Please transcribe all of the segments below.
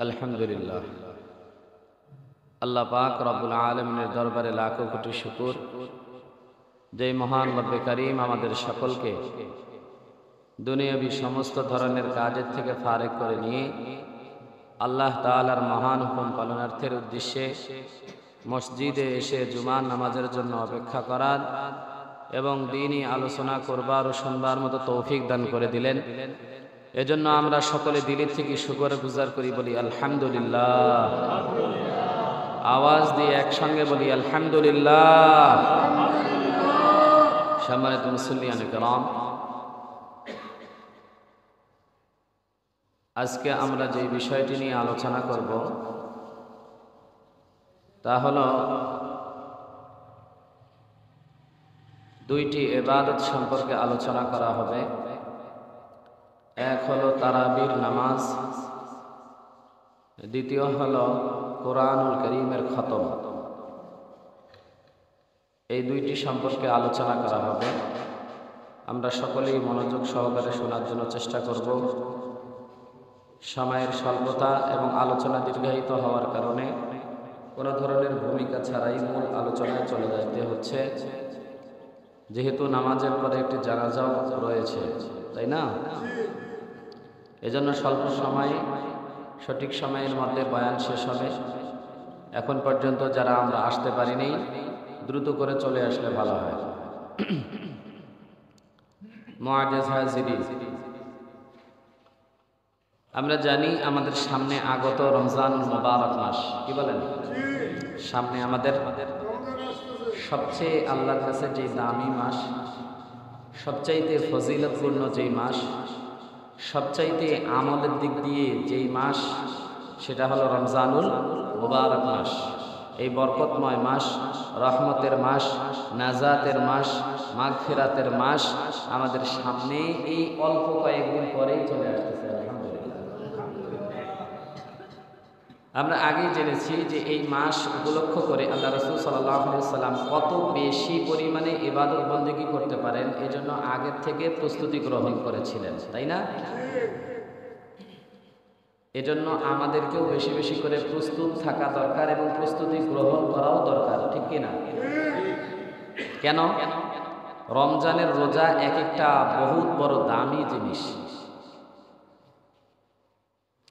আলহামদুলিল্লাহ। আল্লাহ পাক রব্বুল আলামিনের দরবারে লাখো কোটি শুকর, যে মহান রব্বে কারীম আমাদের সকলকে দুনিয়াবী সমস্ত ধরনের কাজের থেকে ফারেক করে নিয়ে আল্লাহ তাআলার মহান হুকুম পালনার্থের উদ্দেশ্যে মসজিদে এসে জুমার নামাজের জন্য অপেক্ষা করার এবং দ্বীনি আলোচনা করবার ও শুনবার মতো তৌফিক দান করে দিলেন। এজন্য আমরা সকলে দিলের থেকে শুকর গুজার করি, বলি আলহামদুলিল্লাহ। আওয়াজ দিয়ে একসঙ্গে বলি আলহামদুলিল্লাহ। সম্মানিত মুসল্লিয়ানে কেরাম, আজকে আমরা যে বিষয়টি নিয়ে আলোচনা করব তা হলো দুইটি ইবাদত সম্পর্কে আলোচনা করা হবে। এক হলো তারাবির নামাজ, দ্বিতীয় হলো কোরআনুল কারীমের খতম। এই দুইটি সম্পর্কে আলোচনা করা হবে। আমরা সকলেই মনোযোগ সহকারে শোনার জন্য চেষ্টা করব। সময়ের স্বল্পতা এবং আলোচনা দীর্ঘায়িত হওয়ার কারণে কোনো ধরনের ভূমিকা ছাড়াই মূল আলোচনায় চলে যেতে হচ্ছে, যেহেতু নামাজের পরে একটি জানাজাও রয়েছে, তাই না? এজন্য স্বল্প সময় সঠিক সময়ের মধ্যে বয়ান শেষ হবে। এখন পর্যন্ত যারা আমরা আসতে পারিনি, দ্রুত করে চলে আসলে ভালো হয়। মুআজ্জাজ হাজিরিন, আমরা জানি আমাদের সামনে আগত রমজান মুবারক মাস, কি বলেন? সামনে আমাদের সবচেয়ে আল্লাহর কাছে যে দামি মাস, সবচাইতে ফজিলতপূর্ণ যেই মাস, সবচাইতে আমলের দিক দিয়ে যেই মাস, সেটা হলো রমজানুল মুবারক মাস। এই বরকতময় মাস, রহমতের মাস, নাজাতের মাস, মাগফিরাতের মাস আমাদের সামনে এই অল্প কয়েকদিন পরেই চলে আসতেছে। আমরা আগেই জেনেছি যে এই মাস উপলক্ষ করে আল্লাহ রাসূল সাল্লাল্লাহু আলাইহি ওয়াসাল্লাম কত বেশি পরিমাণে ইবাদত বন্দেগী করতে পারেন, এজন্য আগের থেকে প্রস্তুতি গ্রহণ করেছিলেন, তাই না? এজন্য আমাদেরকেও বেশি বেশি করে প্রস্তুত থাকা দরকার এবং প্রস্তুতি গ্রহণ করাও দরকার, ঠিক কিনা? কেন? রমজানের রোজা এক একটা বহুত বড় দামি জিনিস।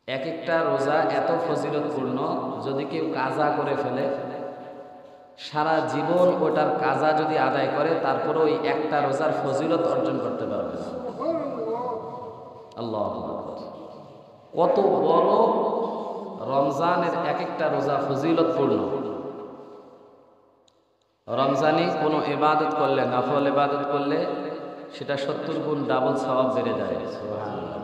এক একটা রোজা এত ফজিলতপূর্ণ, যদি কেউ কাজা করে ফেলে, সারা জীবন ওটার কাজা যদি আদায় করে, তারপরে ওই একটা রোজার ফজিলত অর্জন করতে পারবে। আল্লাহু আকবার! কত বড় রমজানের এক একটা রোজা ফজিলতপূর্ণ। রমজানে কোনো ইবাদত করলে, নফল ইবাদত করলে সেটা 70 গুণ ডাবল সওয়াব বেড়ে যায়। সুবহানাল্লাহ।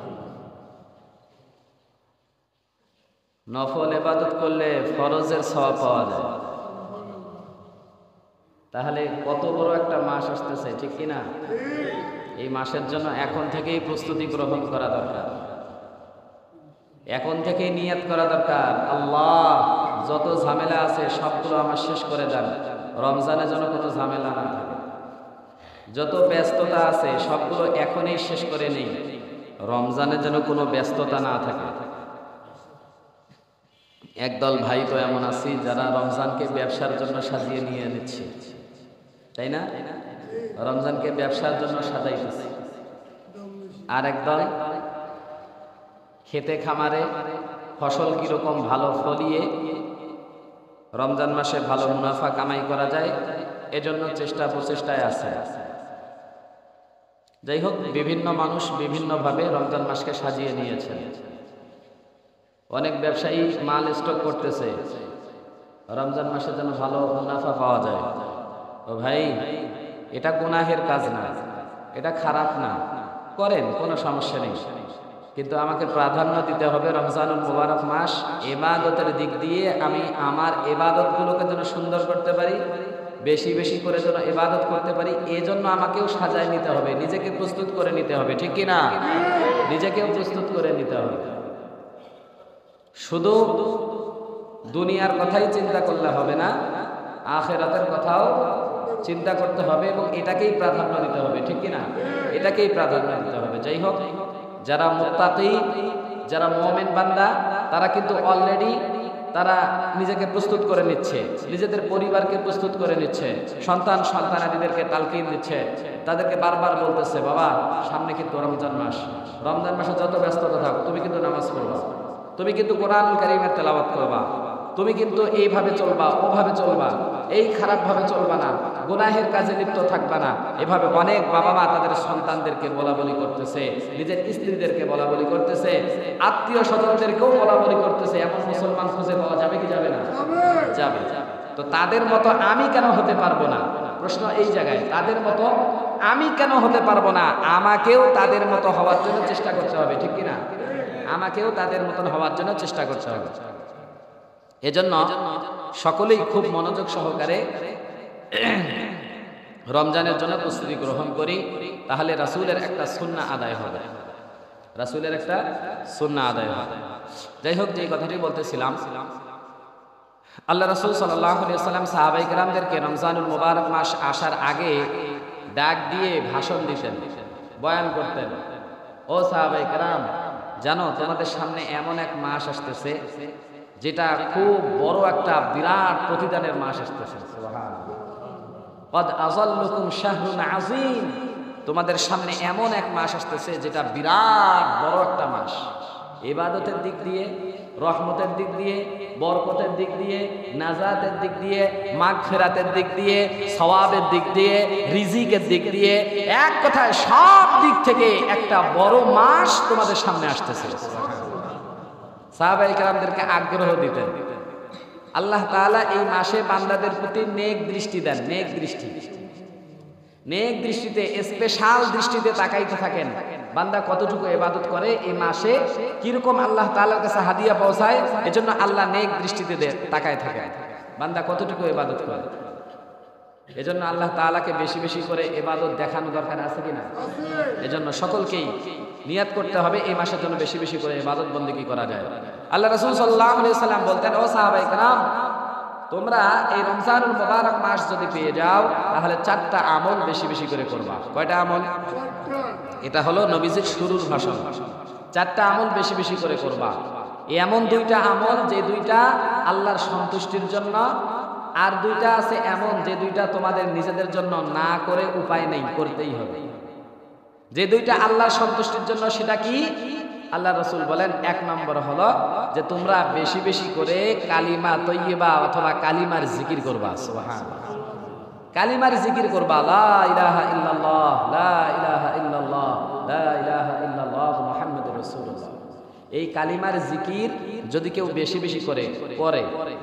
নফল ইবাদত করলে ফরজের সওয়াব পাওয়া যায়। তাহলে কত বড় একটা মাস আসতেছে, ঠিক কিনা? এই মাসের জন্য এখন থেকেই প্রস্তুতি গ্রহণ করা দরকার, এখন থেকেই নিয়ত করা দরকার। আল্লাহ, যত ঝামেলা আছে সবগুলো আমার শেষ করে দেন, রমজানে যেন কোনো ঝামেলা না থাকে। যত ব্যস্ততা আছে সবগুলো এখনই শেষ করে নেই, রমজানে যেন কোনো ব্যস্ততা না থাকে। একদল ভাই তো এমন আছি যারা রমজানকে ব্যবসার জন্য সাজিয়ে নিয়ে নিচ্ছে, তাই না? রমজানকে ব্যবসার জন্য সাজাইতেছে। আর একদল খেতে খামারে ফসল কিরকম ভালো ফলিয়ে রমজান মাসে ভালো মুনাফা কামাই করা যায়, এজন্য প্রচেষ্টায় আছে। যাই হোক, বিভিন্ন মানুষ বিভিন্নভাবে রমজান মাসকে সাজিয়ে নিয়েছেন। অনেক ব্যবসায়ী মাল স্টক করতেছে রমজান মাসে যেন ভালো মুনাফা পাওয়া যায়। ও ভাই, এটা গুনাহের কাজ না, এটা খারাপ না, করেন, কোনো সমস্যা নেই। কিন্তু আমাকে প্রাধান্য দিতে হবে রমজানুল মুবারক মাস, ইবাদতের দিক দিয়ে আমি আমার ইবাদতগুলোকে যেন সুন্দর করতে পারি, বেশি বেশি করে যেন ইবাদত করতে পারি। এজন্য আমাকেও সাজায় নিতে হবে, নিজেকে প্রস্তুত করে নিতে হবে, ঠিক কিনা? নিজেকেও প্রস্তুত করে নিতে হবে। শুধু দুনিয়ার কথাই চিন্তা করলে হবে না, আখিরাতের কথাও চিন্তা করতে হবে এবং এটাকেই প্রাধান্য দিতে হবে, ঠিক কিনা? এটাকেই প্রাধান্য দিতে হবে। যাই হোক, যারা মুত্তাকি, যারা মুমিন বান্দা, তারা কিন্তু অলরেডি তারা নিজেকে প্রস্তুত করে নিচ্ছে, নিজেদের পরিবারকে প্রস্তুত করে নিচ্ছে, সন্তানাদিদেরকে তালকিন দিচ্ছে, তাদেরকে বারবার বলতেছে, বাবা সামনে কিন্তু রমজান মাস, রমজান মাসে যত ব্যস্ততা থাক তুমি কিন্তু নামাজ পড়বা, তুমি কিন্তু কোরআন কারীমের তেলাওয়াত করবা, তুমি কিন্তু এইভাবে চলবা, ওভাবে চলবা, এই খারাপভাবে চলবা না, গুনাহের কাজে লিপ্ত থাকবা না। এভাবে অনেক বাবা মা তাদের সন্তানদেরকে বলাবলি করতেছে, নিজের স্ত্রীদেরকে বলাবলি করতেছে, আত্মীয় স্বজনদেরকেও বলাবলি করতেছে। এমন মুসলমান খুঁজে পাওয়া যাবে কি যাবে না? যাবে। তো তাদের মতো আমি কেন হতে পারবো না? প্রশ্ন এই জায়গায়, তাদের মতো আমি কেন হতে পারবো না? আমাকেও তাদের মতো হওয়ার জন্য চেষ্টা করতে হবে, ঠিক কিনা? আমাকেও তাদের মতন হওয়ার জন্য চেষ্টা করতে হবে। এজন্য সকলেই খুব মনোযোগ সহকারে রমজানের জন্য প্রস্তুতি গ্রহণ করি, তাহলে রাসূলের একটা সুন্নাহ আদায় হবে, রাসূলের একটা সুন্নাহ আদায় হবে। যাই হোক, যে কথাটি বলতেছিলাম, আল্লাহ রাসূল সাল্লাল্লাহু আলাইহি ওয়াসাল্লাম সাহাবায়ে কেরামদেরকে রমজানুল মুবারক মাস আসার আগে ডাক দিয়ে ভাষণ দিতেন, বয়ান করতেন। ও সাহাবায়ে কেরাম, জানো তোমাদের সামনে এমন এক মাস আসতেছে যেটা খুব বড় একটা বিরাট প্রতিদানের মাস আসতেছে। সুবহানাল্লাহ। কদ আযাল্লুকুম শাহরুন আযীম, তোমাদের সামনে এমন এক মাস আসতেছে যেটা বিরাট বড় একটা মাস, ইবাদতের দিক দিয়ে, রহমতের দিক দিয়ে, বরকতের দিক দিয়ে, নাজাতের দিক দিয়ে, মাগফিরাতের দিক দিয়ে, সওয়াবের দিক দিয়ে, রিজিকের দিক দিয়ে, এক কথায় সব দিক থেকে একটা বড় মাস তোমাদের সামনে আসতেছে। সাহাবায়ে কেরামদেরকে আগ্রহ দিতেন। আল্লাহ তাআলা এই মাসে বান্দাদের প্রতি নেক দৃষ্টি দেন, নেক দৃষ্টি, নেক দৃষ্টিতে, স্পেশাল দৃষ্টিতে তাকাইতে থাকেন। বান্দা কতটুকু ইবাদত করে, এই মাসে কিরকম আল্লাহ তাআলার কাছে হাদিয়া পৌঁছায়, এজন্য আল্লাহ নেক দৃষ্টিতে তাকায় থাকেন বান্দা কতটুকু ইবাদত করে। এজন্য আল্লাহ তাআলাকে বেশি বেশি করে ইবাদত দেখানো দরকার আছে কিনা? এজন্য সকলকেই নিয়াত করতে হবে এই মাসের জন্য বেশি বেশি করে ইবাদত বন্দেগী করা যায়। আল্লাহ রাসূল সাল্লাল্লাহু আলাইহি ওয়াসাল্লাম বলতেন, ও সাহাবায়ে কেরাম, তোমরা এই রমজানুল মুবারক মাস যদি পেয়ে যাও তাহলে 4টা আমল বেশি বেশি করে করবা। কয়টা আমল? এটা হলো নবীজির শুরুর ভাষণ। 4টা আমল বেশি বেশি করে করবা। এমন 2টা আমল যে 2টা আল্লাহর সন্তুষ্টির জন্য, আর 2টা আছে এমন যে 2টা তোমাদের নিজেদের জন্য না করে উপায় নেই, করতেই হবে। যে 2টা আল্লাহর সন্তুষ্টির জন্য সেটা কি? আল্লাহ রাসূল বলেন, 1 নম্বর হলো যে তোমরা বেশি বেশি করে কালিমা তৈয়্যিবা অথবা কালিমার জিকির করবা। সুবহানাল্লাহ। কালিমার জিকির করবা, লা ইলাহা ইল্লাল্লাহ, লা ইলাহা ইল্লাল্লাহ, লা ইলাহা ইল্লাল্লাহ মুহাম্মাদুর রাসূলুল্লাহ। এই কালিমার জিকির যদি কেউ বেশি বেশি করে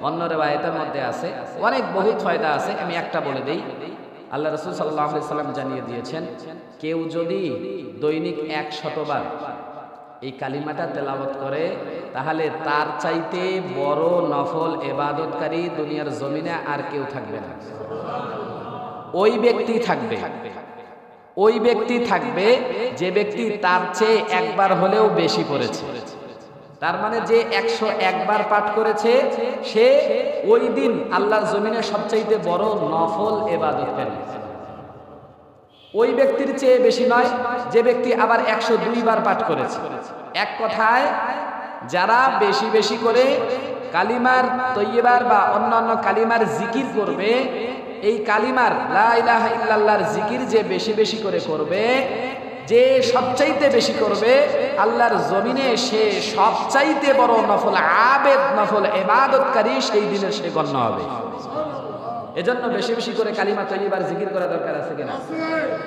অন্য রিওয়ায়াতের মধ্যে আছে, অনেক বহুত ফায়দা আছে, আমি একটা বলে দেই। আল্লাহ রাসূল সাল্লাল্লাহু আলাইহি সাল্লাম জানিয়ে দিয়েছেন, কেউ যদি দৈনিক 100 বার এই কালিমাটা তেলাওয়াত করে তাহলে তার চাইতে বড় নফল ইবাদতকারী দুনিয়ার জমিনে আর কেউ থাকবে না। ওই ব্যক্তি থাকবে, ওই ব্যক্তি থাকবে যে ব্যক্তি তার চেয়ে একবার হলেও বেশি পড়েছে। তার মানে যে 101 বার পাঠ করেছে সে ওই দিন আল্লাহর জমিনে সবচাইতে বড় নফল ইবাদতকারী। ওই ব্যক্তির চেয়ে বেশি নয় যে ব্যক্তি আবার 102 বার পাঠ করেছে। এক কথায় যারা বেশি বেশি করে কালিমার তৈয়্যিবার বা অন্যান্য কালিমার জিকির করবে, এই কালিমার লা ইলাহা ইল্লাল্লাহর জিকির যে বেশি বেশি করে করবে, যে সবচাইতে বেশি করবে, আল্লাহর জমিনে সে সবচাইতে বড় নফল আবেদ, নফল ইবাদতকারী সেই দিনে সে গণ্য হবে। এজন্য বেশি বেশি করে কালিমা তৈয়্যিবার জিকির করা দরকার আছে কিনা?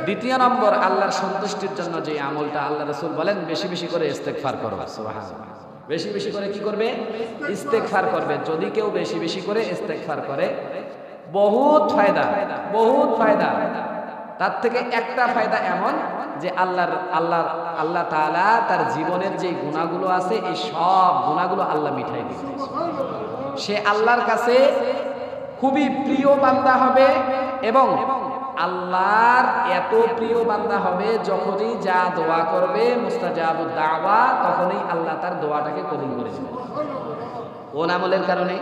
দ্বিতীয় নম্বর, আল্লাহর সন্তুষ্টির জন্য যে আমলটা, আল্লাহ রাসূল বলেন বেশি বেশি করে ইস্তেগফার করো। সুবহানাল্লাহ। বেশি বেশি করে কি করবে? ইস্তেগফার করবে। যদি কেউ বেশি বেশি করে ইস্তেগফার করে, বহুত ফায়দা, বহুত ফায়দা। তার থেকে একটা ফায়দা এমন যে আল্লাহ তাআলা তার জীবনের যে গুনাহগুলো আছে এই সব গুনাহগুলো আল্লাহ মিটাই দিবে। সে আল্লাহর কাছে খুবই প্রিয় বান্দা হবে এবং আল্লাহর এত প্রিয় বান্দা হবে যখনই যা দোয়া করবে মুস্তাজাবুদ দাওয়া, তখনই আল্লাহ তার দোয়াটাকে কবুল করে নেবেন। কোন আমলের কারণে?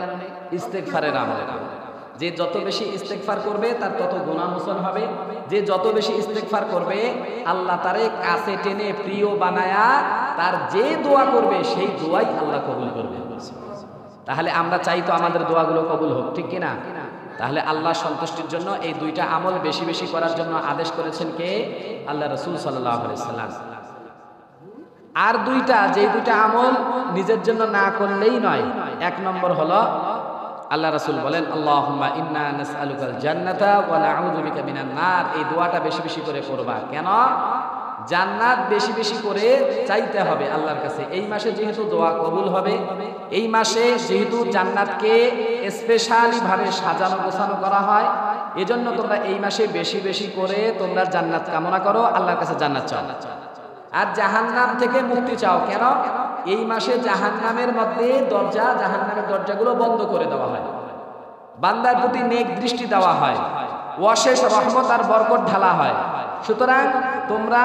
ইস্তেগফারের আমলের কারণে। যে যত বেশি ইস্তেগফার করবে তার তত গুনাহ মোচন হবে। যে যত বেশি ইস্তেগফার করবে আল্লাহ তারে কাছে টেনে প্রিয় বানায়া তার যে দোয়া করবে সেই দোয়াই আল্লাহ কবুল করবে। তাহলে আমরা চাই তো আমাদের দোয়াগুলো কবুল হোক, ঠিক কিনা? তাহলে আল্লাহ সন্তুষ্টির জন্য এই দুইটা আমল বেশি বেশি করার জন্য আদেশ করেছেন কে? আল্লাহ রাসূল সাল্লাল্লাহু আলাইহি সাল্লাম। আর যেই দুইটা আমল নিজের জন্য না করলেই নয়। এক নম্বর হলো আল্লাহ রাসূল বলেন আল্লাহুম্মা ইন্না নাসআলুকাল জান্নাতা ওয়া নাউযু বিকা মিনান নার। এই দোয়াটা বেশি বেশি করে করবা। কেন? জান্নাত বেশি বেশি করে চাইতে হবে আল্লাহর কাছে। এই মাসে যেহেতু দোয়া কবুল হবে, এই মাসে যেহেতু জান্নাতকে স্পেশালি ভাবে সাজানো গোছানো করা হয়, এজন্য তোমরা এই মাসে বেশি বেশি করে তোমরা জান্নাত কামনা করো, আল্লাহর কাছে জান্নাত চাও। আর জাহান্নাম থেকে মুক্তি চাও। কেন? এই মাসে জাহান্নামের মধ্যে জাহান্নামের দরজাগুলো বন্ধ করে দেওয়া হয়, বান্দার প্রতি নেক দৃষ্টি দেওয়া হয়, অশেষ রহমত আর বরকত ঢালা হয়। সুতরাং তোমরা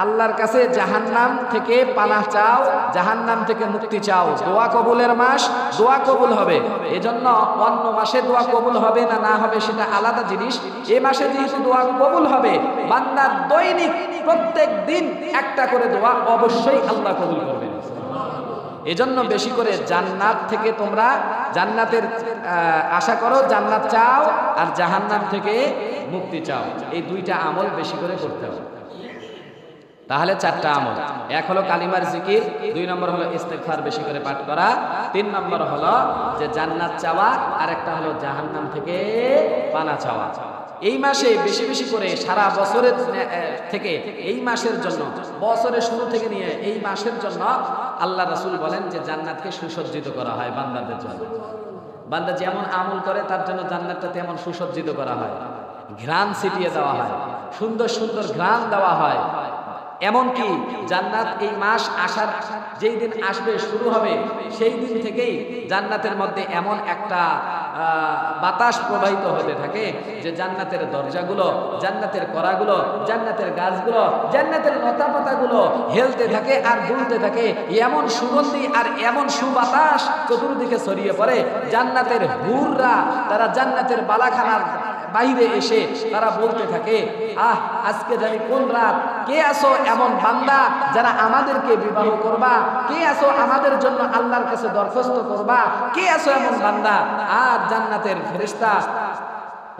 আল্লাহর কাছে জাহান্নাম থেকে পানাহ চাও, জাহান্নাম থেকে মুক্তি চাও। দোয়া কবুলের মাস, দোয়া কবুল হবে। এজন্য অন্য মাসে দোয়া কবুল হবে না না হবে সেটা আলাদা জিনিস। এই মাসে যেহেতু দোয়া কবুল হবে, বান্দা দৈনিক প্রত্যেক দিন একটা করে দোয়া অবশ্যই আল্লাহ কবুল করবেন। এজন্য বেশি করে জান্নাত থেকে তোমরা জান্নাতের আশা করো, জান্নাত চাও, আর জাহান্নাম থেকে মুক্তি চাও। এই দুইটা আমল বেশি করে করতে হবে। তাহলে চারটা আমল। এক হলো কালিমার জিকির, 2 নম্বর হলো ইস্তেগফার বেশি করে পাঠ করা, 3 নম্বর হলো যে জান্নাত চাওয়া, আর একটা হলো জাহান্নাম থেকে পানা চাওয়া। এই মাসে বেশি বেশি করে সারা বছরের থেকে এই মাসের জন্য, বছরের শুরু থেকে নিয়ে এই মাসের জন্য আল্লাহ রাসূল বলেন যে জান্নাতকে সুসজ্জিত করা হয় বান্দাদের জন্য। বান্দা যেমন আমল করে তার জন্য জান্নাতটা তেমন সুসজ্জিত করা হয়, ঘ্রাণ ছিটিয়ে দেওয়া হয়, সুন্দর সুন্দর ঘ্রাণ দেওয়া হয়। এমনকি জান্নাত এই মাস আসার যেই দিন আসবে, শুরু হবে, সেই দিন থেকেই জান্নাতের মধ্যে এমন একটা বাতাস প্রবাহিত হতে থাকে যে জান্নাতের দরজাগুলো, জান্নাতের কড়াগুলো, জান্নাতের গাছগুলো, জান্নাতের লতাপাতাগুলো হেলতে থাকে আর দুলতে থাকে। এমন সুগন্ধি আর এমন সুবাতাস চতুর্দিকে ছড়িয়ে পড়ে। জান্নাতের হুররা তারা জান্নাতের বালাখানার বাইরে এসে তারা বলতে থাকে, আহ আজকে জানি কোন রাত, কে আসো এমন বান্দা যারা আমাদেরকে বিবাহ করবা, কে আসো আমাদের জন্য আল্লাহর কাছে দরখাস্ত করবা, কে আসো এমন বান্দা। আর জান্নাতের ফেরেশতা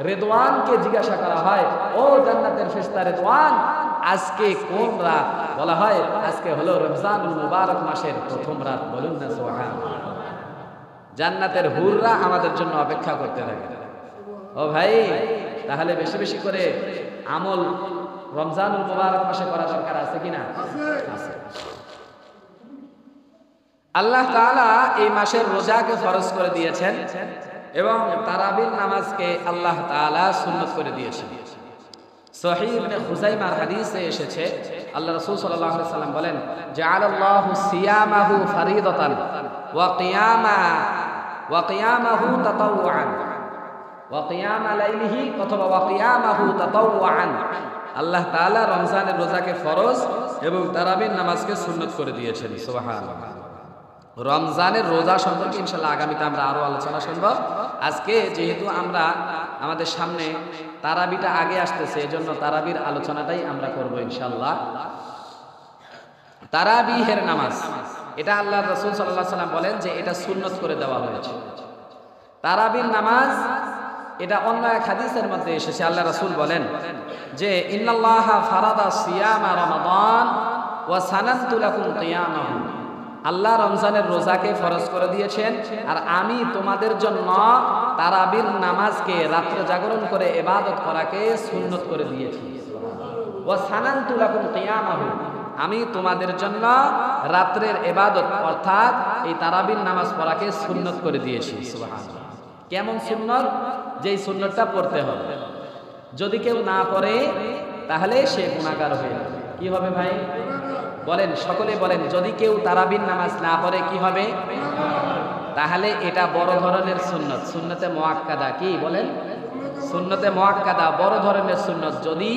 রেদওয়ানকে জিজ্ঞাসা করা হয়, ও জান্নাতের ফেরেশতা রেদওয়ান, আজকে কোন রাত? বলা হয় আজকে হলো রমজানুল মুবারক মাসের প্রথম রাত। বলুন না সুবহানাল্লাহ। জান্নাতের হুররা আমাদের জন্য অপেক্ষা করতে থাকে। ও ভাই, তাহলে বেশি বেশি করে আমল রমজানুল মুবারক মাসে করা দরকার আছে কিনা? আছে। আল্লাহ তাআলা এই মাসের রোজাকে ফরজ করে দিয়েছেন এবং তারাবির নামাজকে আল্লাহ তাআলা সুন্নাত করে দিয়েছেন। সহিহ ইবনে খুজাইমার হাদিসে এসেছে, আল্লাহ রাসূল সাল্লাল্লাহু আলাইহি সাল্লাম বলেন, জাআলাল্লাহু সিয়ামাহু ফারিদাতান ওয়া কিয়ামাহু তাতাওউআন ওয়া কিয়ামা লাইলিহি অথবা ওয়া কিয়ামাহু তাতাওউআন। আল্লাহ তাআলা রমজানের রোজাকে ফরজ এবং তারাবির নামাজকে সুন্নাত করে দিয়েছেন। সুবহানাল্লাহ। রমজানের রোজা সম্পর্কে ইনশাআল্লাহ আগামীতে আমরা আরো আলোচনা শুনব। আজকে যেহেতু আমরা আমাদের সামনে তারাবিটা আগে আসতেছে, এজন্য তারাবির আলোচনাটাই আমরা করব ইনশাআল্লাহ। তারাবিহের নামাজ, এটা আল্লাহর রাসূল সাল্লাল্লাহু আলাইহি ওয়াসাল্লাম বলেন যে এটা সুন্নাত করে দেওয়া হয়েছে। তারাবির নামাজ এটা অন্য এক হাদিসের মধ্যে এসেছে, আল্লাহ রাসূল বলেন যে ইন্নাল্লাহা ফারাদা সিয়ামা রমাদান ওয়া সানানতু লাকুম কিয়ামাহু। আল্লাহ রমজানের রোজাকে ফরজ করে দিয়েছেন আর আমি তোমাদের জন্য তারাবির নামাজকে, রাত্রে জাগরণ করে ইবাদত করাকে সুন্নাত করে দিয়েছি। ওয়া সানানতু লাকুম কিয়ামাহু, আমি তোমাদের জন্য রাত্রের ইবাদত অর্থাৎ এই তারাবির নামাজ পড়াকে সুন্নাত করে দিয়েছি। সুবহানাল্লাহ। কেমন সুন্নাত? যেই সুন্নাতটা পড়তে হবে, যদি কেউ না পড়ে তাহলে সে গুনাহগার হয়ে যাবে। কি হবে ভাই বলেন, সকলে বলেন, যদি কেউ তারাবির নামাজ না পড়ে কি হবে? তাহলে এটা বড় ধরনের সুন্নাত, সুন্নতে মুআক্কাদা। কি বলেন? সুন্নতে মুআক্কাদা, বড় ধরনের সুন্নাত। যদি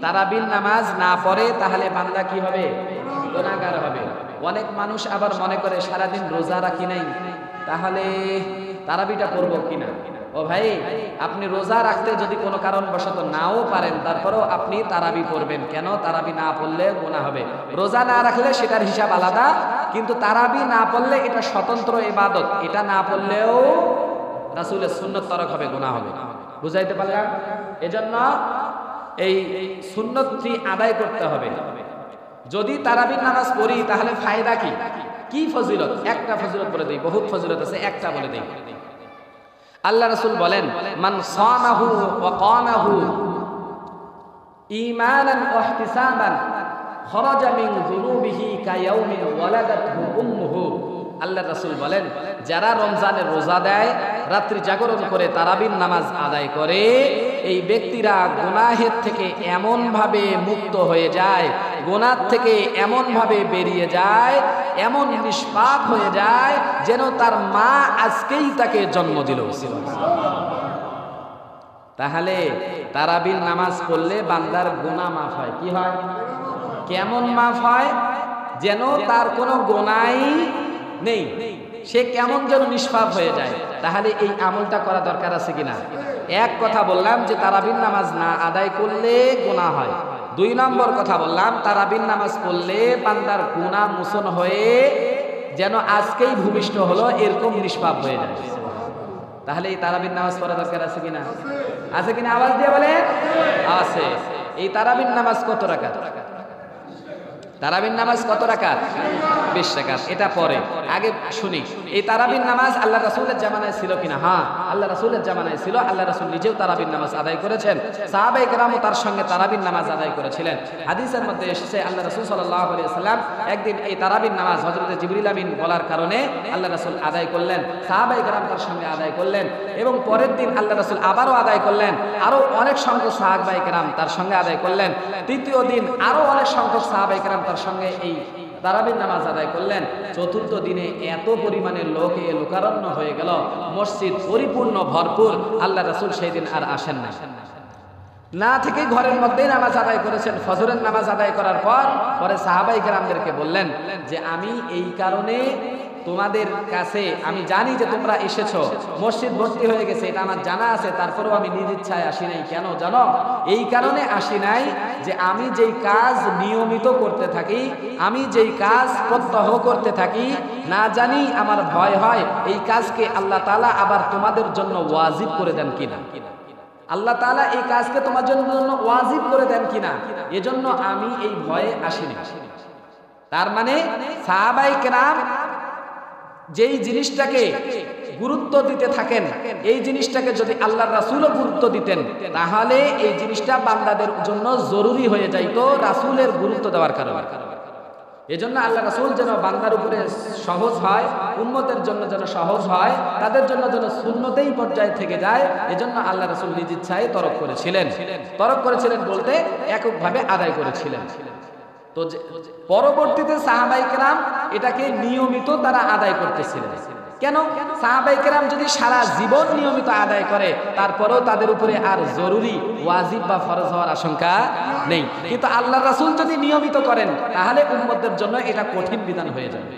তারাবির নামাজ না পড়ে তাহলে বান্দা কি হবে? গুনাহগার হবে। অনেক মানুষ আবার মনে করে সারাদিন রোজা রাখি নাই, তাহলে তারাবিটা পড়বো কিনা। ও ভাই, আপনি রোজা রাখতে যদি কোনো কারণবশত নাও পারেন, তারপরেও আপনি তারাবি পড়বেন। কেন? তারাবি না পড়লে গুনাহ হবে। রোজা না রাখলে সেটার হিসাব আলাদা, কিন্তু তারাবি না পড়লে এটা স্বতন্ত্র ইবাদত, এটা না পড়লেও রাসূলের সুন্নত তরক হবে, গুনাহ হবে। বুঝাইতে পারলাম? এজন্য এই সুন্নতটি আদায় করতে হবে। যদি তারাবির নামাজ পড়ি তাহলে ফায়দা কি? কি ফজিলত? একটা ফজিলত বলে দেই, বহুত ফজিলত আছে, একটা বলে দেই। আল্লাহ রাসূল বলেন, মান সামাহু ওয়া কামাহু ঈমানান ওয়া ইহতিসাবান খরাজা মিন যুনুবিহি কায়াউমিন ওয়ালাদাতহু উম্মুহু। আল্লাহ রাসূল বলেন, যারা রমজানের রোজা দেয়, রাত্রি জাগরণ করে তারাবির নামাজ আদায় করে, এই ব্যক্তিরা গুনাহের থেকে এমন ভাবে মুক্ত হয়ে যায়, গুনাহ থেকে এমন ভাবে বেরিয়ে যায়, এমন নিষ্পাপ হয়ে যায় যেন তার মা আজকেই তাকে জন্ম দিল। তাহলে তারাবির নামাজ পড়লে বান্দার গুনাহ মাফ হয়। কি হয়? কেমন মাফ হয়? যেন তার কোনো গুনাহই নেই, সে কেমন যেন নিষ্পাপ হয়ে যায়। তাহলে এই আমলটা করা দরকার আছে কিনা? এক কথা বললাম যে তারাবির নামাজ না আদায় করলে গুনাহ হয়। 2 নম্বর কথা বললাম, তারাবির নামাজ পড়লে বান্দার গুনাহ মোচন হয়ে যেন আজকেই ভূমিষ্ঠ হলো এরকম নিষ্পাপ হয়ে যায়। তাহলে এই তারাবির নামাজ পড়া দরকার আছে কিনা? আছে কিনা? আওয়াজ দিয়ে বলে আছে। এই তারাবির নামাজ কত রাকাত? তারাবির নামাজ কত রাকাত? 20 রাকাত। এটা পরে, আগে শুনি এই তারাবির নামাজ আল্লাহ রাসূলের জামানায় ছিল কিনা? হ্যাঁ, আল্লাহ রাসূলের জামানায় ছিল। আল্লাহ রাসূল নিজেও তারাবির নামাজ আদায় করেছেন, সাহাবায়ে কেরামও তার সঙ্গে তারাবির নামাজ আদায় করেছিলেন। হাদিসের মধ্যে এসেছে আল্লাহ রাসূল সাল্লাল্লাহু আলাইহি ওয়াসাল্লাম একদিন এই তারাবির নামাজ হযরত জিবরিল আমিন বলার কারণে আল্লাহ রাসূল আদায় করলেন, সাহাবায়ে কেরাম তার সঙ্গে আদায় করলেন, এবং পরের দিন আল্লাহ রাসূল আবারও আদায় করলেন, আরো অনেক সংখ্যক সাহাবায়ে কেরাম তার সঙ্গে আদায় করলেন। তৃতীয় দিন আরো অনেক সংখ্যক সাহাবায়ে কেরাম তার সঙ্গে এই তারাবির নামাজ আদায় করলেন। চতুর্থ দিনে এত পরিমাণে লোকে লোকারণ্য হয়ে গেল, মসজিদ পরিপূর্ণ ভরপুর। আল্লাহ রাসূল সেই দিন আর আসেন না থেকে ঘরের মধ্যেই নামাজ আদায় করেছেন। ফজরের নামাজ আদায় করার পরে সাহাবায়ে কেরামদেরকে বললেন যে আমি এই কারণে তোমাদের কাছে, আমি জানি যে তোমরা এসেছো, মসজিদ ভর্তি হয়ে গেছে, এটা আমার জানা আছে, তারপরেও আমি নিজ ইচ্ছায় আসি নাই। কেন জানো? এই কারণে আসি নাই যে আমি যেই কাজ নিয়মিত করতে থাকি, আমি যেই কাজ প্রত্যহ করতে থাকি, না জানি আমার ভয় হয় এই কাজকে আল্লাহ তাআলা আবার তোমাদের জন্য ওয়াজিব করে দেন কিনা। আল্লাহ তাআলা এই কাজকে তোমার জন্য ওয়াজিব করে দেন কিনা, এজন্য আমি এই ভয়ে আসিনি। তার মানে সাহাবায়ে কেরাম যেই জিনিসটাকে গুরুত্ব দিতে থাকেন, এই জিনিসটাকে যদি আল্লাহর রাসূলও গুরুত্ব দিতেন, তাহলে এই জিনিসটা বান্দাদের জন্য জরুরি হয়ে যাইতো রাসূলের গুরুত্ব দেওয়ার কারণে। এজন্য আল্লাহ রাসূল যেন বান্দার উপরে সহজ হয়, উম্মতের জন্য যেন সহজ হয়, তাদের জন্য যেন সুন্নতেই পর্যায়ে থেকে যায়, এজন্য আল্লাহ রাসূল নিজ ইচ্ছায় তরক করেছিলেন। তরক করেছিলেন বলতে এককভাবে আদায় করেছিলেন। তো পরবর্তীতে সাহাবায়ে কেরাম এটাকে নিয়মিত তারা আদায় করতেছিলেন। কেন? সাহাবায়ে কেরাম যদি সারা জীবন নিয়মিত আদায় করে, তারপরেও তাদের উপরে আর জরুরি, ওয়াজিব বা ফরজ হওয়ার আশঙ্কা নেই। কিন্তু আল্লাহর রাসূল যদি নিয়মিত করেন, তাহলে উম্মতের জন্য এটা কঠিন বিধান হয়ে যাবে।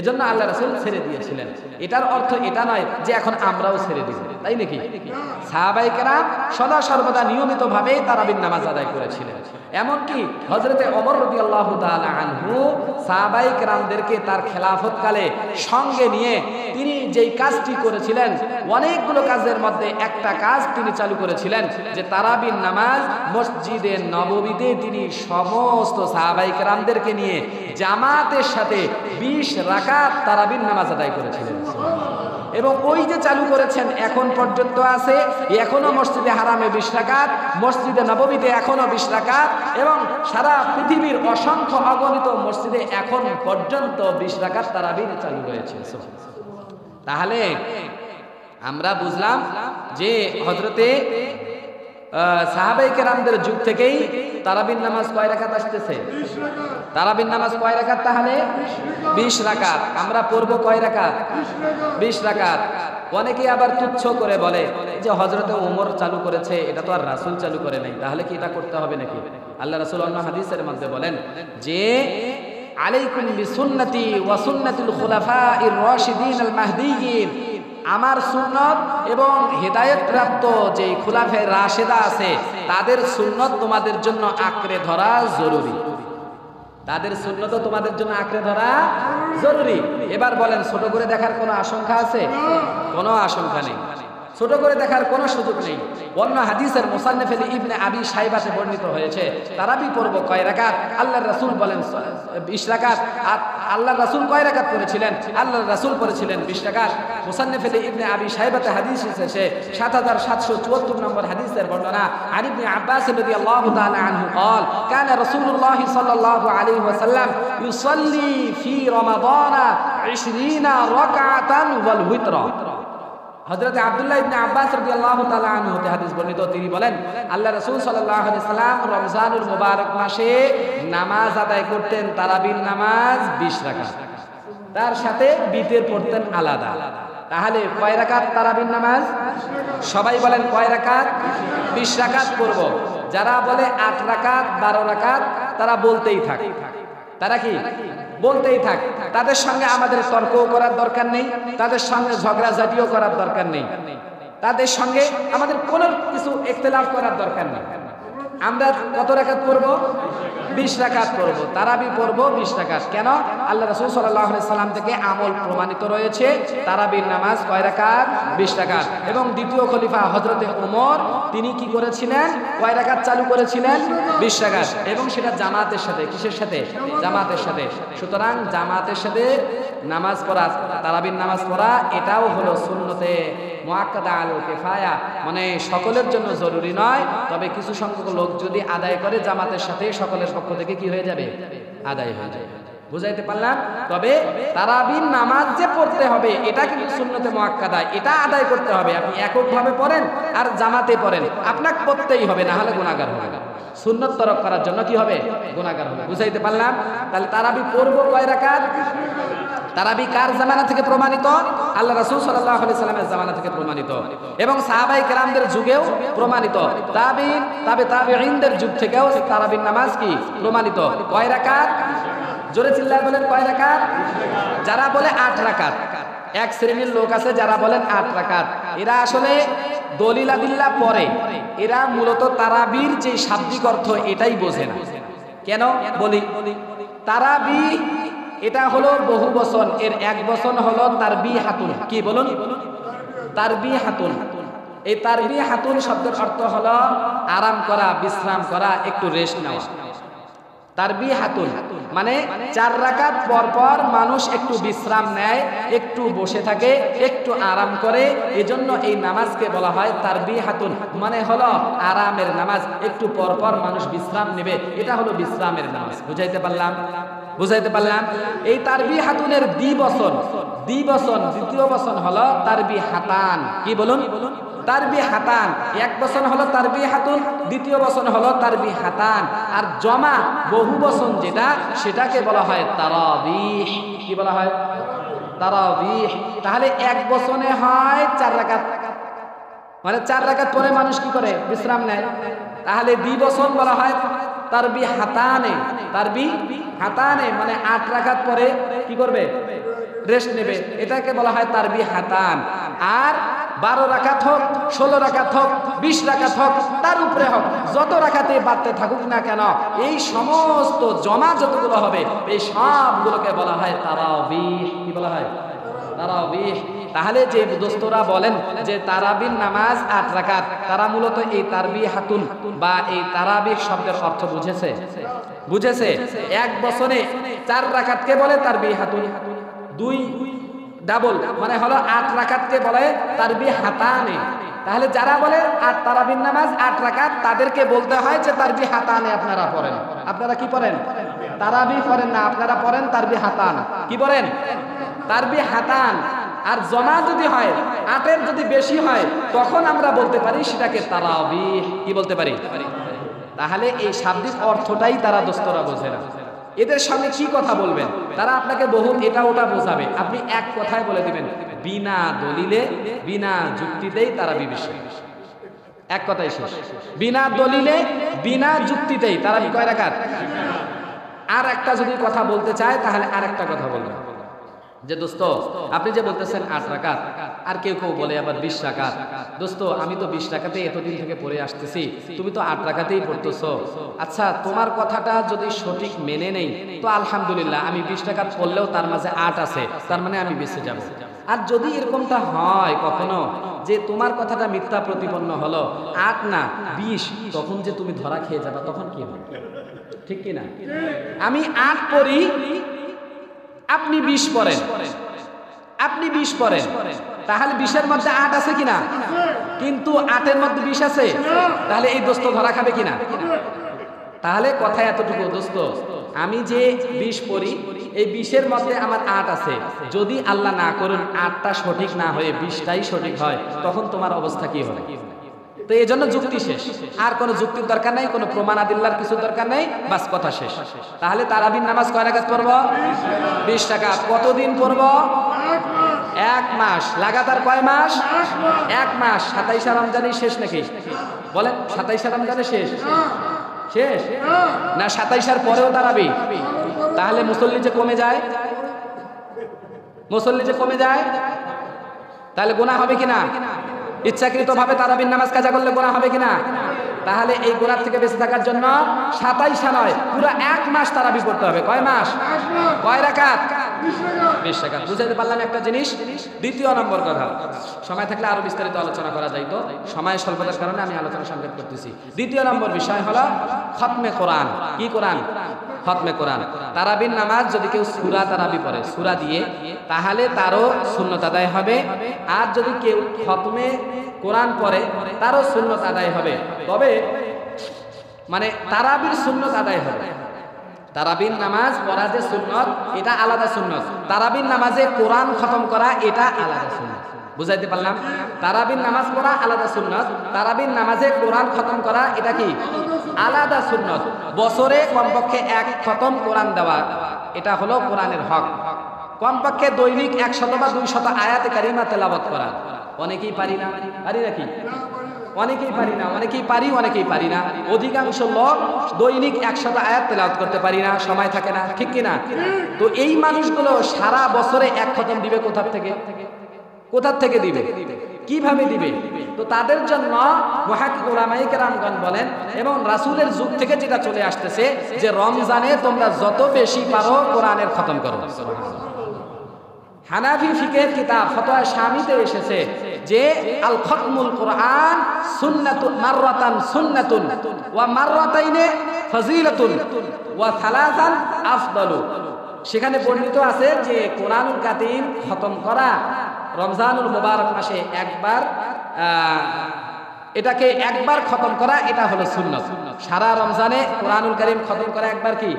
এজন্য আল্লাহ রাসূল ছেড়ে দিয়েছিলেন। এটার অর্থ এটা নয় যে এখন আমরাও ছেড়ে দিব, তাই নাকি? সাহাবায়ে কেরাম সদা সর্বদা নিয়মিতভাবে তারাবির নামাজ আদায় করেছিলেন। এমনকি হযরতে ওমর রাদিয়াল্লাহু তাআলা আনহু সাহাবায়ে কেরামদেরকে তার খেলাফতকালে সঙ্গে নিয়ে তিনি যেই কাজটি করেছিলেন, অনেকগুলো কাজের মধ্যে একটা কাজ তিনি চালু করেছিলেন, যে তারাবির নামাজ মসজিদে নববীতে তিনি সমস্ত সাহাবায়ে কেরামদেরকে নিয়ে জামাতের সাথে 20 রাকাত তারাবির নামাজ আদায় করেছিলেন। এবং ওই যে চালু করেছেন এখন পর্যন্ত আছে, এখনো মসজিদে হারামে 20 রাকাত, মসজিদে নববীতে এখনো 20 রাকাত, এবং সারা পৃথিবীর অসংখ্য অগণিত মসজিদে এখন পর্যন্ত 20 রাকাত তারাবির চালু রয়েছে। তাহলে আমরা বুঝলাম যে হযরতে সাহাবায়ে কেরামদের যুগ থেকেই তারাবির নামাজ কয় রাকাত আসতেছে? তারাবির নামাজ কয় রাকাত? তাহলে 20 রাকাত। আমরা পড়ব কয় রাকাত? 20 রাকাত। অনেকে আবার তুচ্ছ করে বলে যে হযরতে ওমর চালু করেছে, এটা তো আর রাসূল চালু করে নাই, তাহলে কি এটা করতে হবে নাকি? আল্লাহ রাসূল অন্য হাদিসের মধ্যে বলেন যে আলাইকুম বিসুন্নতি ওয়া সুন্নাতুল খুলাফাইর রাশিদিন আল মাহদিয়িন, আমার সুন্নত এবং হেদায়েত প্রাপ্ত যে খুলাফায়ে রাশেদা আছে তাদের সুন্নত তোমাদের জন্য আঁকড়ে ধরা জরুরি। তাদের সুন্নত তোমাদের জন্য আঁকড়ে ধরা জরুরি। এবার বলেন, ছোট করে দেখার কোনো আশঙ্কা আছে? কোনো আশঙ্কা নেই, ছোট করে দেখার কোনো সুযোগ নেই। অন্য হাদিসের মুসান্নিফ ইবনে আবি শাইবাতে বর্ণিত হয়েছে তারাবি পড়ব কয় রাকাত? আল্লাহর রাসূল বলেন 20 রাকাত। আর আল্লাহর রাসূল কয় রাকাত করেছিলেন? আল্লাহর রাসূল করেছিলেন 20 রাকাত। মুসান্নিফ ইবনে আবি শাইবাতে হাদিস এসেছে 7774 নম্বর হাদিসের বর্ণনা। আর ইবনে আব্বাস রাদিয়াল্লাহু তাআলা আনহু قال كان رسول الله صلى الله عليه وسلم يصلي في رمضان 20 ركعة والوتر। হযরত আব্দুল্লাহ ইবনে আব্বাস রাদিয়াল্লাহু তাআলা আনহু হতে হাদিস বর্ণিত, তিনি বলেন আল্লাহ রাসূল সাল্লাল্লাহু আলাইহি সাল্লাম রমজানুল মুবারক মাসে নামাজ আদায় করতেন তারাবির নামাজ 20 রাকাত, তার সাথে বিতের পড়তেন আলাদা। তাহলে কয় রাকাত তারাবির নামাজ? সবাই বলেন কয় রাকাত? 20 রাকাত পড়ব। যারা বলে 8 রাকাত 12 রাকাত তারা বলতেই থাকে। তারা কি বলতেই থাক, তাদের সঙ্গে আমাদের তর্ক করার দরকার নেই, তাদের সঙ্গে ঝগড়াঝাটিও করার দরকার নেই, তাদের সঙ্গে আমাদের কোনো কিছু ইখতিলাফ করার দরকার নেই। আমরা কত রাকাত পড়ব? 20 রাকাত পড়ব, তারাবি পড়ব 20 রাকাত। কেন? আল্লাহ রাসূল সাল্লাল্লাহু আলাইহি সাল্লাম থেকে আমল প্রমাণিত রয়েছে তারাবির নামাজ কয় রাকাত? 20 রাকাত। এবং দ্বিতীয় খলিফা হযরতে ওমর তিনি কি করেছিলেন? কয় রাকাত চালু করেছিলেন? 20 রাকাত। এবং সেটা জামাতের সাথে। কিসের সাথে? জামাতের সাথে। সুতরাং জামাতের সাথে নামাজ পড়া, তারাবির নামাজ পড়া এটাও হলো সুন্নতে মুআক্কাদা আল কিফায়া, মানে সকলের জন্য জরুরি নয়, তবে কিছু সংখ্যক লোক যদি আদায় করে জামাতের সাথে সকলের পক্ষ থেকে কি হয়ে যাবে? আদায় হয়ে যাবে। বুঝাইতে পারলাম? তবে তারাবির নামাজ যে পড়তে হবে এটা কিন্তু সুন্নতে মুআক্কাদা, এটা আদায় করতে হবে। আপনি এককভাবে পড়েন আর জামাতে পড়েন, আপনাকে পড়তেই হবে, না হলে গুনাহগার হবে। সুন্নত তরক করার জন্য কি হবে? গুনাহগার হবে। বুঝাইতে পারলাম? তাহলে তারাবি পড়ব কয় রাকাত? তারাবি কার জামানা থেকে প্রমাণিত? আল্লাহ রাসূল সাল্লাল্লাহু আলাইহি সাল্লামের জামানা থেকে প্রমাণিত এবং সাহাবায়ে কেরামদের যুগেও প্রমাণিত। তাবিঈন, তাবিঈনদের যুগ থেকেও তারাবির নামাজ কি প্রমাণিত। কয় রাকাত? জোরে চিল্লায় বলেন কয় রাকাত? যারা বলে 8 রাকাত, এক শ্রেণীর লোক আছে যারা বলেন 8 রাকাত, এরা আসলে দলিল আদিল্লাহ পড়ে, এরা মূলত তারাবির যে শাব্দিক অর্থ এটাই বোঝে না। কেন বলি? তারাবি এটা হলো বহু বচন, এর এক বচন হলো তারবিহাতুন। কি বলুন? তারবিহাতুন। এই তারবিহাতুন শব্দের অর্থ হলো আরাম করা, বিশ্রাম করা, একটু রেস্ট নেওয়া। তারবিহাতুন মানে 4 রাকাত পর পর মানুষ একটু বিশ্রাম নেয়, একটু বসে থাকে, একটু আরাম করে, এজন্য এই নামাজকে বলা হয় তারবিহাতুন, মানে হলো আরামের নামাজ। একটু পর পর মানুষ বিশ্রাম নেবে, এটা হলো বিশ্রামের নামাজ। বুঝাইতে পারলাম? বুঝাইতে পারলাম? এই তারবিহাতুনের দ্বিবচন, দ্বিতীয় বচন হলো তারবিহাতান। কি বলুন? তারবিহাতান। এক বচন হলো তারবিহাতুন, দ্বিতীয় বচন হলো তারবিহাতান। আর জমা বহু বচন যেটা, সেটাকে বলা হয় তারাবিহ। কি বলা হয়? তারাবিহ। তাহলে এক বচনে হয় 4 রাকাত, মানে 4 রাকাত পরে মানুষ কি করে? বিশ্রাম নেয়। তাহলে দ্বিবচন বলা হয় তারবিহাতানে। তারবিহাতানে মানে 8 রাকাত পরে কি করবে? রেস্ট নেবে, এটাকে বলা হয় তারবিহাতান। আর 12 রাকাত হোক, 16 রাকাত হোক, 20 রাকাত হোক, তার উপরে হোক, যত রাকাতে বাড়তে থাকুক না কেন, এই সমস্ত জমা যতগুলো হবে এই সবগুলোকে বলা হয় তারাবিহ। কি বলা হয়? তারাবিহ। তাহলে যে দোস্তরা বলেন যে তারাবির নামাজ 8 রাকাত, তারা মূলত এই তারবিহাতুন বা এই তারাবিহ শব্দের অর্থ বুঝেছে? বুঝেছে? এক বছরে 4 রাকাতকে বলে তারবিহাতুন, 2 ডাবল মানে হলো 8 রাকাতকে বলে তারবিহাতানে। তাহলে যারা বলে আর তারাবির নামাজ 8 রাকাত, তাদেরকে বলতে হয় যে তারবিহাতানে আপনারা পড়েন। আপনারা কি পড়েন? তারাবি পড়েন না, আপনারা পড়েন তারবিহাতান। কি পড়েন? তারবিহাতান। আর জমা যদি হয় 8-এর যদি বেশি হয় তখন আমরা বলতে পারি সেটাকে তারাবিহ। কি বলতে পারি? তাহলে এই শাব্দিক অর্থটাই তারা দোস্তরা বোঝে না। এদের সঙ্গে কি কথা বলবেন? তারা আপনাকে বহু এটা ওটা বোঝাবে, আপনি এক কথায় বলে দিবেন, বিনা দলিলে বিনা যুক্তিতেই তারা বিবেশী। এক কথাই শেষ। বিনা দলিলে বিনা যুক্তিতেই তারা কয় রাকাত? আর একটা যদি কথা বলতে চায় তাহলে আর একটা কথা বলবেন। যে দোস্ত আপনি যে বলতেছেন 8 রাকাত, আর কেউ কেউ বলে আবার 20 রাকাত। দোস্ত আমি তো 20 রাকাতে এতদিন থেকে পড়ে আসতেছি, তুমি তো 8 রাকাতেই পড়তেছো। আচ্ছা তোমার কথাটা যদি সঠিক মেনে নেই তো আলহামদুলিল্লাহ, আমি 20 রাকাত পড়লেও তার মাঝে 8 আছে, তার মানে আমি বেঁচে যাব। আর যদি এরকমটা হয় কখনো যে তোমার কথাটা মিথ্যা প্রতিপন্ন হলো, 8 না 20, তখন যে তুমি ধরা খেয়ে যাবা, তখন কি হবে? ঠিক কি না? আমি 8 পড়ি, আপনি 20 পড়েন, আপনি 20 পড়েন, তাহলে 20-এর মধ্যে 8 আছে কিনা? কিন্তু 8-এর মধ্যে 20 আছে, তাহলে এই দোস্ত ধরা খাবে কিনা? তাহলে কথা এতটুকু, দোস্ত আমি যে 20 পড়ি, এই 20-এর মধ্যে আমার 8 আছে, যদি আল্লাহ না করুন 8টা সঠিক না হয়ে 20টাই সঠিক হয়, তখন তোমার অবস্থা কি হবে? তো এই জন্য যুক্তি শেষ, আর কোনো যুক্তির দরকার নাই, কোনো প্রমাণ আদিল্লার কিছু দরকার নেই, বাস কথা শেষ। তাহলে তারাবির নামাজ কয় রাকাত পড়ব? 20 রাকাত। কতদিন পড়ব? 1 মাস। লাগাতার কয় মাস? 1 মাস। 27 রমজানই শেষ নাকি? বলেন 27 রমজানে শেষ? শেষ না 27 পরেও তারাবি? তাহলে মুসল্লি যে কমে যায়, মুসল্লি যে কমে যায়, তাহলে গুনাহ হবে কিনা? ইচ্ছাকৃত ভাবে তারাবির নামাজ কাজা করলে গুনাহ হবে কিনা? তাহলে এই গুনাহ থেকে বেঁচে থাকার জন্য 27 নয়, পুরো 1 মাস তারাবি পড়তে হবে। কয় মাস? কয় রাকাত? 20 রাকাত। বুঝাইতে পারলাম একটা জিনিস। দ্বিতীয় নম্বর কথা, সময় থাকলে আরো বিস্তারিত আলোচনা করা যাইতো, সময় স্বল্পতার কারণে আমি আলোচনা সংক্ষেপ করতেছি। দ্বিতীয় নম্বর বিষয় হলো খতমে কোরআন। কি কোরআন? খতমে কোরআন। তারাবির নামাজ যদি কেউ সূরা তারাবি পড়ে, সূরা দিয়ে, তাহলে তারও সুন্নত আদায় হবে। আর যদি কেউ খতমে কোরআন পড়ে, তারও সুন্নত আদায় হবে। তবে মানে তারাবির সুন্নত আদায় হবে। তারাবির নামাজ পড়া যে সুন্নত, এটা আলাদা সুন্নত। তারাবির নামাজে কোরআন খতম করা, এটা আলাদা সুন্নত। বুঝাইতে পারলাম? তারাবির নামাজ পড়া আলাদা সুন্নত, তারাবির নামাজে কোরআন খতম করা এটা কি? আলাদা সুন্নত। বছরে কমপক্ষে 1 খতম কোরআন দেওয়া, এটা হলো কোরআনের হক। কমপক্ষে দৈনিক 100 বা 200 আয়াতে কারিমা তেলাওয়াত করা। অনেকেই পারি না, পারি নাকি? অনেকেই পারি না, অনেকেই পারি, অনেকেই পারি না। অধিকাংশ লোক দৈনিক 100 আয়াত তেলাওয়াত করতে পারি না, সময় থাকে না, ঠিক কি না? তো এই মানুষগুলো সারা বছরে 1 খতম দিবে কোথা থেকে? কোথা থেকে দিবে? কিভাবে দিবে? তো তাদের জন্য মুহাক্কিক উলামায়ে কেরামগণ বলেন, এবং রাসূলের যুগ থেকে যেটা চলে আসতেছে, যে রমজানে তোমরা যত বেশি পারো কোরআনের খতম করো। হানাফি ফিকহের কিতাব ফতোয়া শামিতে এসেছে যে আল খতমুল কোরআন সুন্নাতুন মাররাতান সুন্নাতুন ওয়া মাররাতাইনে ফাজিলাতুন ওয়া সালাসান আফদালু। সেখানে বর্ণিত আছে যে কোরআনুল কারীম খতম করা রমজানুল মুবারক মাসে একবার, এটাকে একবার খতম করা এটা হলো সুন্নাত। সারা রমজানে কোরআনুল কারীম খতম করা একবার কি?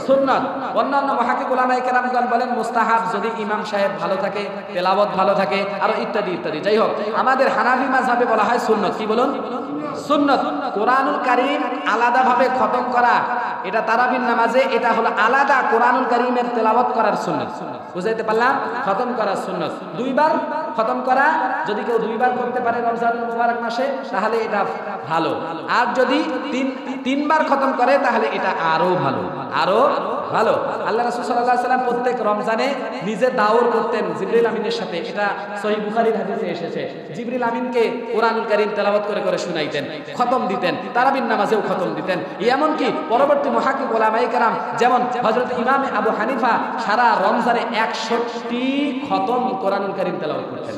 সুন্নাত। অন্যান্য মুহাক্কিক উলামায়ে কেরামগণ বলেন মুস্তাহাব, যদি ইমাম সাহেব ভালো থাকে, তেলাওয়াত ভালো থাকে, আর ইত্যাদি ইত্যাদি। যাই হোক, আমাদের হানাফি মাযহাবে বলা হয় সুন্নাত। কি বলুন? সুন্নাত। কোরআনুল কারীম আলাদাভাবে খতম করা, এটা তারাবির নামাজে, এটা হলো আলাদা কোরআনুল কারীমের তেলাওয়াত করার সুন্নাত। বুঝাইতে পারলাম? খতম করার সুন্নাত 2 বার খতম করা, যদি কেউ 2 বার করতে পারে রমজানুল মুবারক মাসে, তাহলে এটা ভালো। আর যদি 3 বার খতম করে, তাহলে এটা আরো ভালো, আরো ভালো। আল্লাহ রাসূল সাল্লাল্লাহু আলাইহি ওয়াসাল্লাম প্রত্যেক রমজানে নিজে দাওর করতেন জিবরিল আমিনের সাথে, এটা সহিহ বুখারীর হাদিসে এসেছে। জিবরিল আমিনকে কোরআনুল কারীম তেলাওয়াত করে করে শুনাইতেন, খতম দিতেন, তারাবির নামাজেও খতম দিতেন। এমনকি পরবর্তী মুহাক্কিক উলামায়ে কেরাম যেমন হযরত ইমাম আবু হানিফা সারা রমজানে 61 খতম কোরআনুল কারীম তেলাওয়াত করতেন।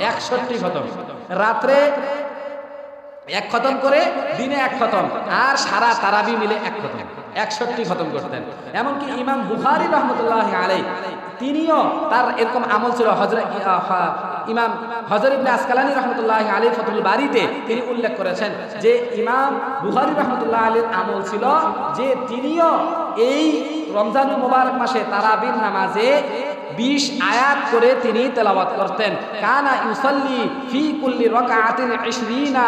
61 খতম। রাত্রে 1 খতম করে, দিনে 1 খতম, আর সারা তারাবি মিলে 1 খতম, 61 খতম করতেন। এমনকি ইমাম বুখারী রাহমাতুল্লাহি আলাইহি তিনিও, তার এরকম আমল ছিল। ইমাম হযরত ইবনে আসকালানী রাহমাতুল্লাহি আলাইহি ফাতুল বারীতে তিনি উল্লেখ করেছেন যে ইমাম বুখারী রাহমাতুল্লাহি আলাইহির আমল ছিল যে তিনিও এই রমজানুল মুবারক মাসে তারাবির নামাজে 20 আয়াত করে তিনি তেলাওয়াত করতেন। কানা ইউসাল্লি ফি কুল্লি রাকাআতিন 20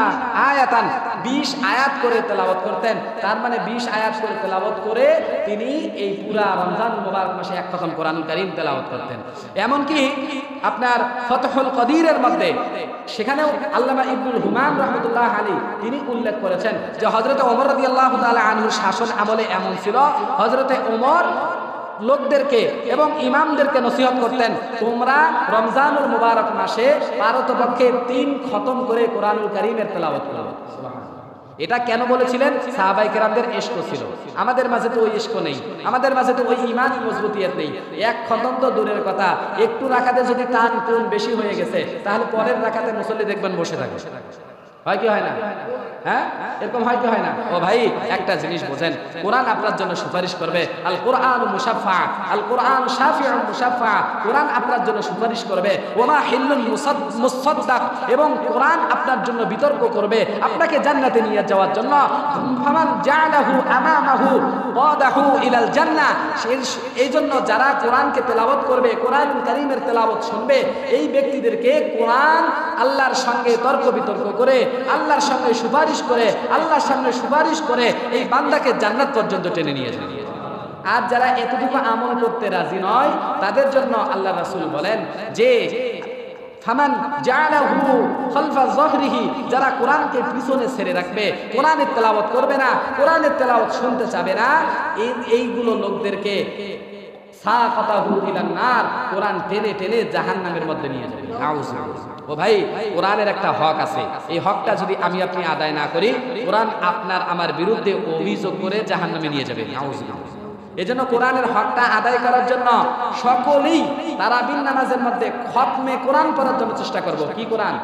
আয়াতান, 20 আয়াত করে তেলাওয়াত করতেন। তার মানে 20 আয়াত করে তেলাওয়াত করে তিনি এই পুরা রমজান মুবারক মাসে 1 খতম কোরআনুল কারীম তেলাওয়াত করতেন। এমনকি আপনার ফতহুল কদিরের মধ্যে সেখানেও আল্লামা ইবনুল হুমাম রাহমাতুল্লাহ আলাইহি তিনি উল্লেখ করেছেন যে হযরত ওমর রাদিয়াল্লাহু তাআলা আনহুর শাসন আমলে এমন ছিল, হযরতে ওমর লোকদেরকে এবং ইমামদেরকে নসিহত করতেন, তোমরা রমজানুল মুবারক মাসে পারতপক্ষে 3 খতম করে কোরআনুল কারীমের তেলাওয়াত করো। এটা কেন বলেছিলেন? সাহাবায়ে কেরামদের ইশক ছিল। আমাদের মাঝে তো ওই ইশক নেই, আমাদের মাঝে তো ওই ঈমানি মজবুতিয়ত নেই। 1 খতম তো দূরের কথা, একটু রাকাতে যদি টান টুন বেশি হয়ে গেছে তাহলে পরের রাকাতে মুসল্লি দেখবেন বসে থাকে। হয় কি হয় না? হ্যাঁ, এরকম হয় কি হয় না? ও ভাই, একটা জিনিস বোঝেন, কোরআন আপনার জন্য সুপারিশ করবে। আল কোরআন মুশাফফা, আল কোরআন শাফিউন মুশাফফা, কোরআন আপনার জন্য সুপারিশ করবে। ওমা হিল্লুল মুসাদ্দাক, এবং কোরআন আপনার জন্য বিতর্ক করবে আপনাকে জান্নাতে নিয়ে যাওয়ার জন্য। ফামান জাআলাহু আমামাহু ওয়াদাহু ইলাল জান্নাহ, এই জন্য যারা কোরআনকে তেলাওয়াত করবে, কোরআনুল কারীমের তেলাওয়াত শুনবে, এই ব্যক্তিদেরকে কোরআন আল্লাহর সঙ্গে তর্ক বিতর্ক করে, আল্লাহর সঙ্গে সুপারিশ করে, আল্লাহর সামনে সুপারিশ করে এই বান্দাকে জান্নাত পর্যন্ত টেনে নিয়ে যাবে। আর যারা এতটুকু আমল করতে রাজি নয় তাদের জন্য আল্লাহ রাসূল বলেন যে ফামান জাআলাহু খালফা যহরিহি, যারা কোরআনকে পিছনে ছেড়ে রাখবে, কোরআনের তেলাওয়াত করবে না, কোরআনের তেলাওয়াত শুনতে চাবে না, এইগুলো লোকদেরকে সাকাতাহু ইলান নার, কোরআন টেনে টেনে জাহান্নামের মধ্যে নিয়ে যাবে। নাউযুবিল্লাহ। ও ভাই, কোরআনের একটা হক আছে, এই হকটা যদি আমি আপনি আদায় না করি, কোরআন আপনার আমার বিরুদ্ধে অভিযোগ করে জাহান্নামে নিয়ে যাবে। নাউযুবিল্লাহ। এজন্য কোরআনের হকটা আদায় করার জন্য সকলেই তারাবির নামাজের মধ্যে খতমে কোরআন পড়ার জন্য চেষ্টা করব। কি কোরআন?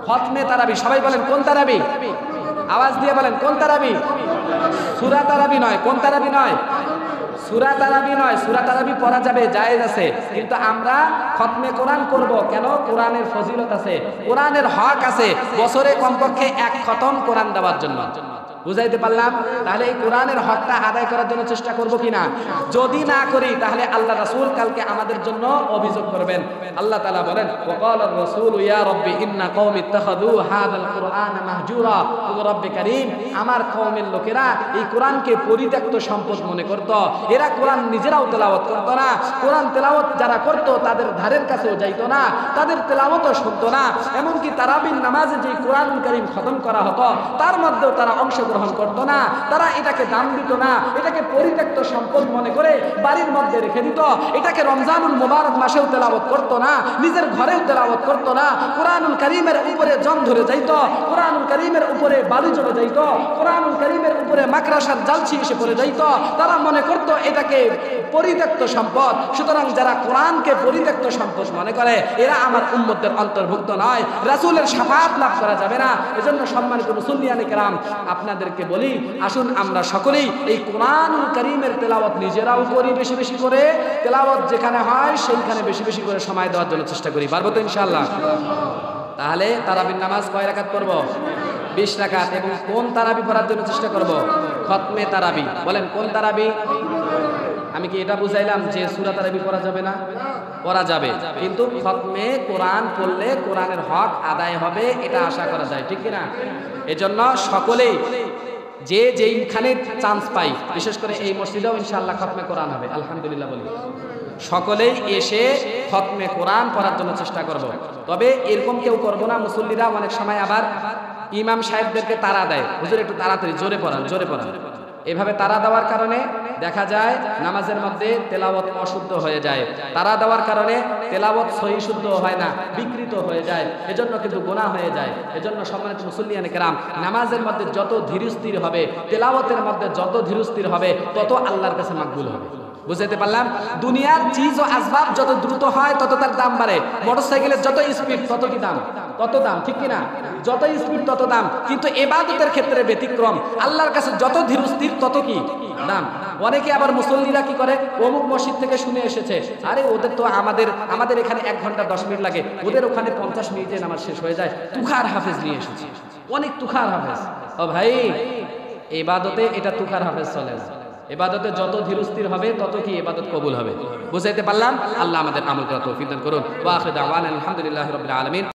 খতমে তারাবি। সবাই বলেন কোন তারাবি? আওয়াজ দিয়ে বলেন কোন তারাবি? সূরা তারাবি নয়। কোন তারাবি নয়? সূরা তারাবি নয়। সূরা তারাবি পড়া যাবে, জায়েজ আছে, কিন্তু আমরা খতমে কোরআন করব কেন? কোরআনের ফজিলত আছে, কোরআনের হক আছে, বছরে কমপক্ষে 1 খতম কোরআন দেওয়ার জন্য। বুঝাইতে পারলাম? তাহলে এই কোরআনের হকটা আদায় করার জন্য চেষ্টা করব কিনা? যদি না করি তাহলে আল্লাহ রাসূল কালকে আমাদের জন্য অভিযোগ করবেন। আল্লাহ তাআলা বলেন, ওয়াকালার রাসূল ইয়া রাব্বি ইন্না কওমি ইত্তাখাযু হাযাল কুরআনা মাহজুরা। ও রব্বে কারীম, আমার কওমের লোকেরা এই কোরআনকে পরিত্যক্ত সম্পদ মনে করত, এরা কোরআন নিজেরাও তেলাওয়াত করত না, কোরআন তেলাওয়াত যারা করত তাদের ধারের কাছেও যাইত না, তাদের তেলাওয়াতও শুনতো না, এমনকি তারাবির নামাজে যে কোরআনুল কারীম খতম করা হতো তার মধ্যেও তারা অংশগ্রহণ করতো না, তারা এটাকে দাম দিত না, এটাকে পরিত্যক্ত সম্পদ মনে করে বাড়ির মধ্যে রেখে দিত, এটাকে রমজানুল মুবারক মাসেও তেলাওয়াত করতো না, নিজের ঘরেও তেলাওয়াত করতো না, কোরআনুল কারীমের উপরে জং ধরে যাইত, কোরআনুল কারীমের উপরে বালু জমে যাইত, কোরআনুল কারীমের উপরে মাকড়াসার জালছি এসে পড়ে যাইত, তারা মনে করতো এটাকে পরিত্যক্ত সম্পদ। সুতরাং যারা কোরআনকে পরিত্যক্ত সম্পদ মনে করে এরা আমার উম্মতের অন্তর্ভুক্ত নয়, রাসূলের শাফাআত লাভ করা যাবে না। এজন্য সম্মানিত মুসল্লিয়ানে কেরাম, আপনাদেরকে বলি, আসুন আমরা সকলেই এই কোরআনুল কারীমের তেলাওয়াত নিজেরাও করি, বেশি বেশি করে তেলাওয়াত যেখানে হয় সেইখানে বেশি বেশি করে সময় দেওয়ার জন্য চেষ্টা করি। পারবো তো ইনশাআল্লাহ? তাহলে তারাবির নামাজ কয় রাকাত পড়ব? 20 রাকাত। এবং কোন তারাবি পড়ার জন্য চেষ্টা করব? খতমে তারাবি। বলেন কোন তারাবি? আমি কি এটা বুঝাইলাম যে সূরা তারাবি পড়া যাবে না? পড়া যাবে, কিন্তু খতমে কোরআন পড়লে কোরআনের হক আদায় হবে, এটা আশা করা যায়, ঠিক কি না? এজন্য সকলেই যে যেইখানে চান্স পাই, বিশেষ করে এই মসজিদেও ইনশাআল্লাহ খতমে কোরআন হবে, আলহামদুলিল্লাহ বলি, সকলেই এসে খতমে কোরআন পড়ার জন্য চেষ্টা করব। তবে এরকম কেউ করব না, মুসল্লিরা অনেক সময় আবার ইমাম সাহেবদেরকে তাড়া দেয়, হুজুর একটু তাড়াতাড়ি জোরে পড়ান, জোরে পড়ান। এভাবে তাড়া দেওয়ার কারণে দেখা যায় নামাজের মধ্যে তেলাওয়াত অশুদ্ধ হয়ে যায়, তাড়া দেওয়ার কারণে তেলাওয়াত সহি শুদ্ধ হয় না, বিকৃত হয়ে যায়, এজন্য কিন্তু গুনাহ হয়ে যায়। এজন্য সম্মানিত মুসল্লিয়ানে কেরাম, নামাজের মধ্যে যত ধীরস্থির হবে, তেলাওয়াতের মধ্যে যত ধীরস্থির হবে, তত আল্লাহর কাছে মাকবুল হবে। বুঝতে পারলাম? দুনিয়ার চিজ ও আসবাব যত দ্রুত হয় তত তার দাম বাড়ে। মোটরসাইকেলের যত স্পিড তত কি দাম? তত দাম, ঠিক কিনা? যত স্পিড তত দাম। কিন্তু ইবাদতের ক্ষেত্রে ব্যতিক্রম, আল্লাহর কাছে যত ধীরস্থির তত কি দাম। অনেকে আবার মুসল্লিরা কি করে, অমুক মসজিদ থেকে শুনে এসেছে, আরে ওদের তো আমাদের এখানে 1 ঘন্টা 10 মিনিট লাগে, ওদের ওখানে 50 মিনিটে নামাজ শেষ হয়ে যায়, তুখার হাফেজ নিয়ে এসেছে, অনেক তুখার হাফেজ। ও ভাই, ইবাদতে এটা তুখার হাফেজ চলে না। ইবাদতে যত ধীরস্থির হবে তত কি ইবাদত কবুল হবে। বুঝাইতে পারলাম? আল্লাহ আমাদের আমল করার তৌফিক দান করুন। ওয়া আখিরু দাওয়ানা আলহামদুলিল্লাহি রাব্বিল আলামিন।